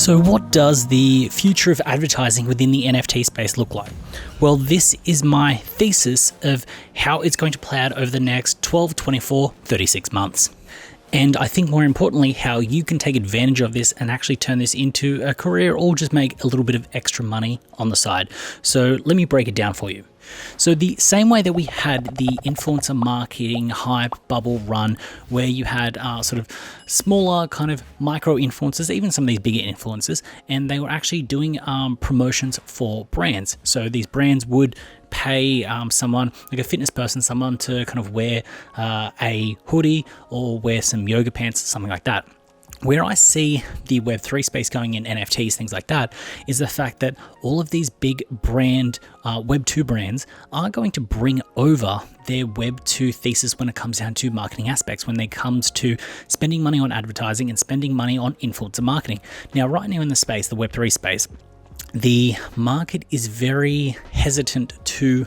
So what does the future of advertising within the NFT space look like? Well, this is my thesis of how it's going to play out over the next 12, 24, 36 months. And I think more importantly, how you can take advantage of this and actually turn this into a career or just make a little bit of extra money on the side. So let me break it down for you. So the same way that we had the influencer marketing hype bubble run, where you had sort of smaller kind of micro influencers, even some of these bigger influencers, and they were actually doing promotions for brands. So these brands would pay someone, like a fitness person, someone to kind of wear a hoodie or wear some yoga pants, something like that. Where I see the Web3 space going in NFTs, things like that, is the fact that all of these big brand, Web2 brands are going to bring over their Web2 thesis when it comes down to marketing aspects, when it comes to spending money on advertising and spending money on influencer marketing. Now, right now in the space, the Web3 space, the market is very hesitant to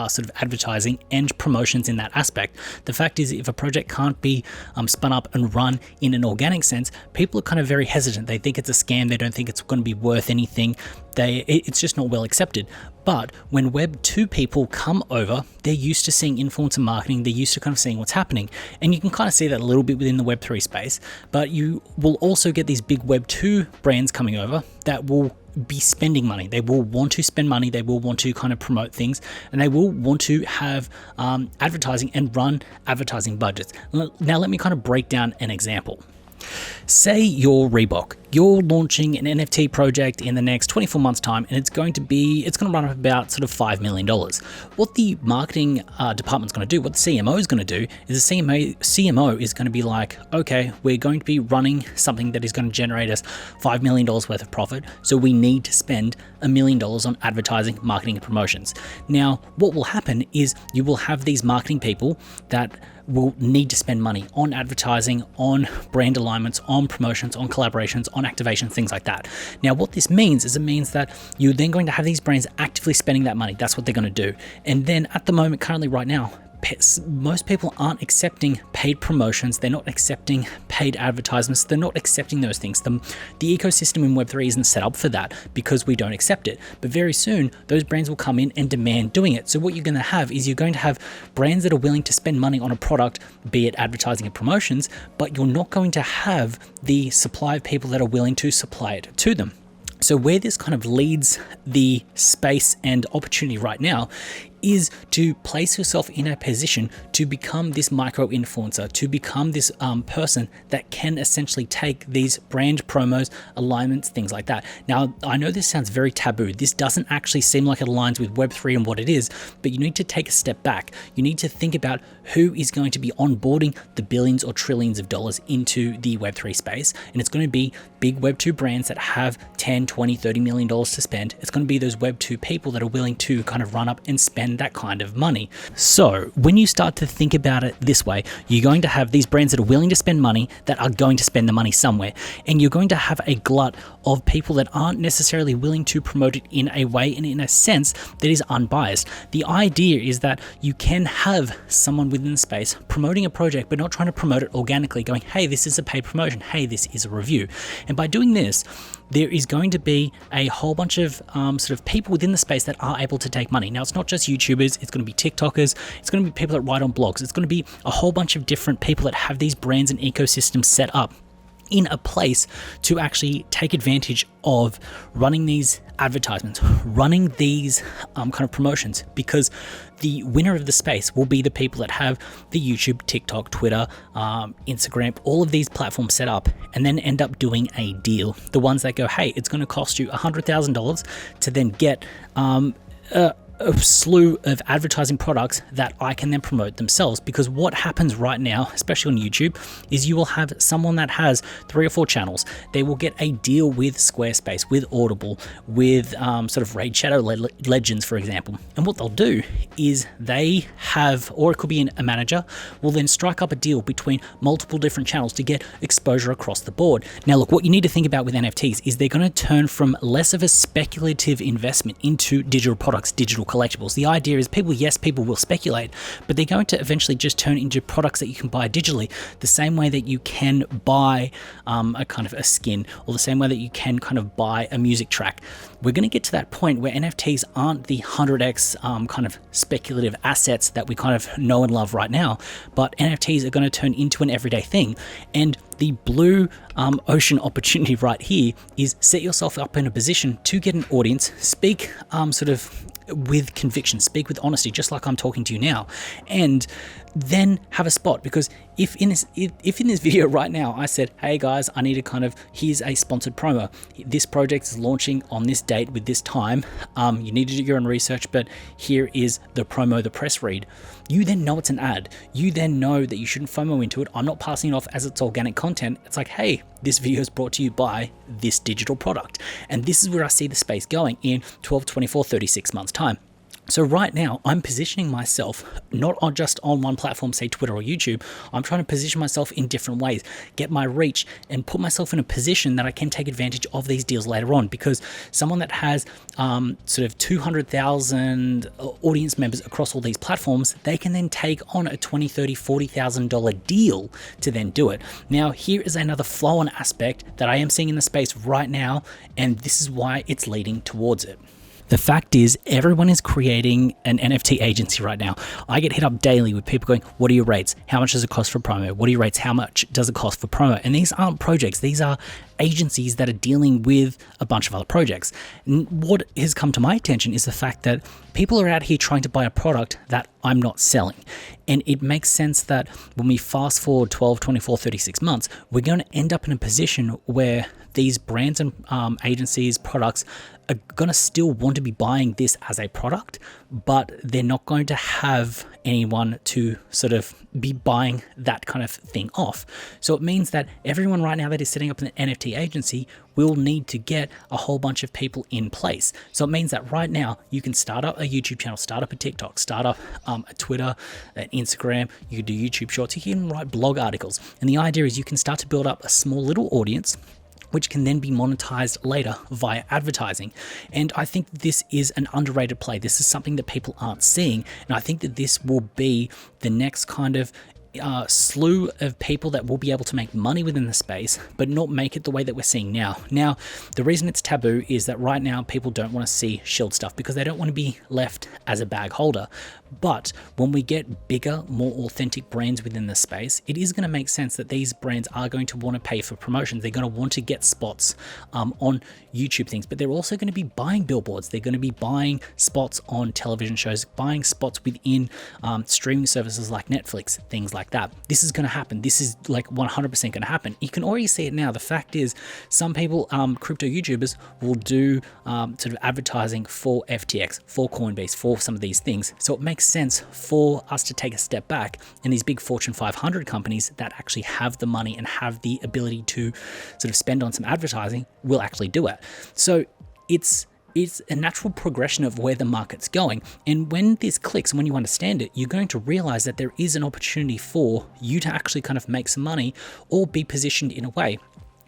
sort of advertising and promotions in that aspect. The fact is, if a project can't be spun up and run in an organic sense, people are kind of very hesitant. They think it's a scam. They don't think it's going to be worth anything. It's just not well accepted. But when Web 2 people come over, they're used to seeing influencer marketing. They're used to kind of seeing what's happening. And you can kind of see that a little bit within the Web 3 space. But you will also get these big Web 2 brands coming over that will be spending money. They will want to spend money. They will want to kind of promote things, and they will want to have advertising and run advertising budgets. Now, let me kind of break down an example. Say you're Reebok. You're launching an NFT project in the next 24 months time, and it's going to run up about sort of $5 million. What the marketing department's going to do, what the CMO is going to do, is the CMO is going to be like, okay, we're going to be running something that is going to generate us $5 million worth of profit, so we need to spend $1 million on advertising, marketing, and promotions. Now, what will happen is you will have these marketing people that will need to spend money on advertising, on brand alignments, on promotions, on collaborations, on activations, things like that. Now, what this means is it means that you're then going to have these brands actively spending that money. That's what they're going to do. And then at the moment, currently right now, most people aren't accepting paid promotions. They're not accepting paid advertisements. They're not accepting those things. The ecosystem in Web3 isn't set up for that because we don't accept it. But very soon, those brands will come in and demand doing it. So what you're going to have is you're going to have brands that are willing to spend money on a product, be it advertising and promotions, but you're not going to have the supply of people that are willing to supply it to them. So where this kind of leads the space and opportunity right now is to place yourself in a position to become this micro influencer, to become this person that can essentially take these brand promos, alignments, things like that. Now, I know this sounds very taboo. This doesn't actually seem like it aligns with Web3 and what it is, but you need to take a step back. You need to think about who is going to be onboarding the billions or trillions of dollars into the Web3 space. And it's going to be big Web2 brands that have 10, 20, $30 million to spend. It's going to be those Web2 people that are willing to kind of run up and spend that kind of money. So when you start to think about it this way, you're going to have these brands that are willing to spend money that are going to spend the money somewhere. And you're going to have a glut of people that aren't necessarily willing to promote it in a way and in a sense that is unbiased. The idea is that you can have someone within the space promoting a project, but not trying to promote it organically, going, hey, this is a paid promotion. Hey, this is a review. And by doing this, there is going to be a whole bunch of sort of people within the space that are able to take money. Now, it's not just YouTubers, it's going to be TikTokers, it's going to be people that write on blogs, it's going to be a whole bunch of different people that have these brands and ecosystems set up in a place to actually take advantage of running these advertisements, running these kind of promotions, because the winner of the space will be the people that have the YouTube, TikTok, Twitter, Instagram, all of these platforms set up and then end up doing a deal. The ones that go, hey, it's going to cost you $100,000 to then get a slew of advertising products that I can then promote themselves. Because what happens right now, especially on YouTube, is you will have someone that has 3 or 4 channels. They will get a deal with Squarespace, with Audible, with sort of Raid Shadow Legends, for example. And what they'll do is they have, or it could be a manager, will then strike up a deal between multiple different channels to get exposure across the board. Now, look, what you need to think about with NFTs is they're going to turn from less of a speculative investment into digital products, digital collectibles. The idea is people will speculate, but they're going to eventually just turn into products that you can buy digitally, the same way that you can buy a kind of a skin, or the same way that you can kind of buy a music track. We're going to get to that point where NFTs aren't the 100x kind of speculative assets that we kind of know and love right now, but NFTs are going to turn into an everyday thing. And the blue ocean opportunity right here is set yourself up in a position to get an audience, speak sort of with conviction, speak with honesty, just like I'm talking to you now, and then have a spot. Because if in this video right now I said, hey guys, I need to kind of, here's a sponsored promo, this project is launching on this date with this time, you need to do your own research, but here is the promo, the press read, you then know it's an ad. You then know that you shouldn't FOMO into it. I'm not passing it off as it's organic content. It's like, hey, this video is brought to you by this digital product. And this is where I see the space going in 12, 24, 36 months time. So right now, I'm positioning myself not just on one platform, say Twitter or YouTube. I'm trying to position myself in different ways, get my reach, and put myself in a position that I can take advantage of these deals later on. Because someone that has sort of 200,000 audience members across all these platforms, they can then take on a $20, $30, $40,000 deal to then do it. Now, here is another flow-on aspect that I am seeing in the space right now, and this is why it's leading towards it. The fact is, everyone is creating an NFT agency right now. I get hit up daily with people going, what are your rates? How much does it cost for promo? What are your rates? How much does it cost for promo? And these aren't projects. These are agencies that are dealing with a bunch of other projects. And what has come to my attention is the fact that people are out here trying to buy a product that I'm not selling. And it makes sense that when we fast forward 12, 24, 36 months, we're going to end up in a position where these brands and agencies, products are going to still want to be buying this as a product, but they're not going to have anyone to sort of be buying that kind of thing off. So it means that everyone right now that is setting up an NFT agency will need to get a whole bunch of people in place. So it means that right now you can start up a YouTube channel, start up a TikTok, start up a Twitter, an Instagram, you can do YouTube shorts, you can write blog articles. And the idea is you can start to build up a small little audience which can then be monetized later via advertising. And I think this is an underrated play. This is something that people aren't seeing. And I think that this will be the next kind of slew of people that will be able to make money within the space, but not make it the way that we're seeing now. Now, the reason it's taboo is that right now people don't want to see shield stuff because they don't want to be left as a bag holder. But when we get bigger, more authentic brands within the space, it is going to make sense that these brands are going to want to pay for promotions. They're going to want to get spots on YouTube things, but they're also going to be buying billboards. They're going to be buying spots on television shows, buying spots within streaming services like Netflix, things like that. This is going to happen. This is like 100% going to happen. You can already see it now. The fact is, some people, crypto YouTubers, will do sort of advertising for FTX, for Coinbase, for some of these things. So it makes sense for us to take a step back, and these big Fortune 500 companies that actually have the money and have the ability to sort of spend on some advertising will actually do it. So it's a natural progression of where the market's going. And when this clicks and when you understand it, you're going to realize that there is an opportunity for you to actually kind of make some money or be positioned in a way.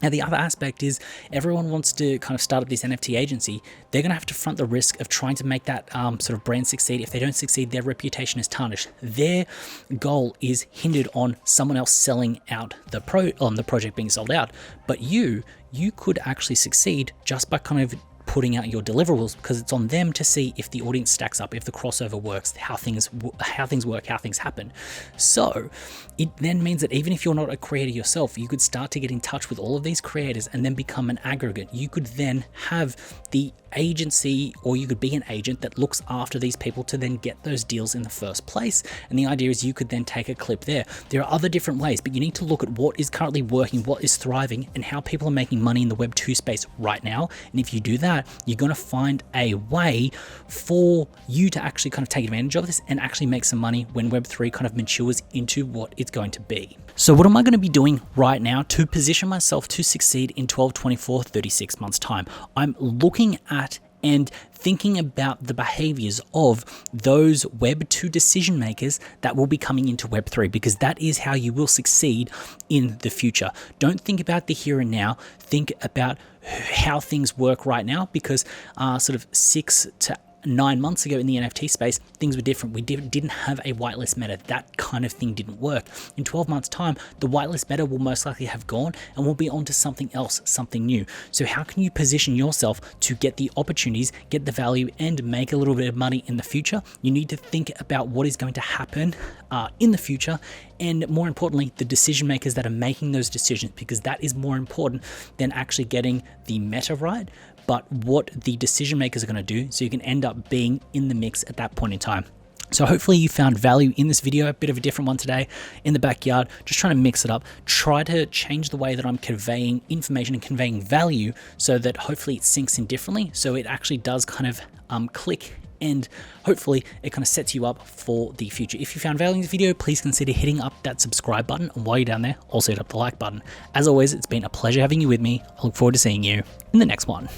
Now, the other aspect is everyone wants to kind of start up this NFT agency. They're going to have to front the risk of trying to make that sort of brand succeed. If they don't succeed, their reputation is tarnished. Their goal is hindered on someone else selling out the project being sold out. But you could actually succeed just by kind of putting out your deliverables, because it's on them to see if the audience stacks up, if the crossover works, how things work, how things happen. So it then means that even if you're not a creator yourself, you could start to get in touch with all of these creators and then become an aggregate. You could then have the agency, or you could be an agent that looks after these people to then get those deals in the first place. And the idea is you could then take a clip there. There are other different ways, but you need to look at what is currently working, what is thriving, and how people are making money in the Web 2 space right now. And if you do that, you're going to find a way for you to actually kind of take advantage of this and actually make some money when Web 3 kind of matures into what it's going to be. So what am I going to be doing right now to position myself to succeed in 12, 24, 36 months time? I'm looking at and thinking about the behaviors of those Web 2 decision makers that will be coming into Web 3, because that is how you will succeed in the future. Don't think about the here and now. Think about how things work right now, because sort of 6 to 9 months ago in the NFT space, things were different. We didn't have a whitelist meta. That kind of thing didn't work. In 12 months time, the whitelist meta will most likely have gone and we'll be on to something else, something new. So how can you position yourself to get the opportunities, get the value, and make a little bit of money in the future? You need to think about what is going to happen in the future, and more importantly, the decision makers that are making those decisions, because that is more important than actually getting the meta right, but what the decision makers are going to do, so you can end up being in the mix at that point in time. So hopefully you found value in this video, a bit of a different one today in the backyard, just trying to mix it up, try to change the way that I'm conveying information and conveying value so that hopefully it sinks in differently, so it actually does kind of click, and hopefully it kind of sets you up for the future. If you found value in this video, please consider hitting up that subscribe button, and while you're down there, also hit up the like button. As always, it's been a pleasure having you with me. I look forward to seeing you in the next one.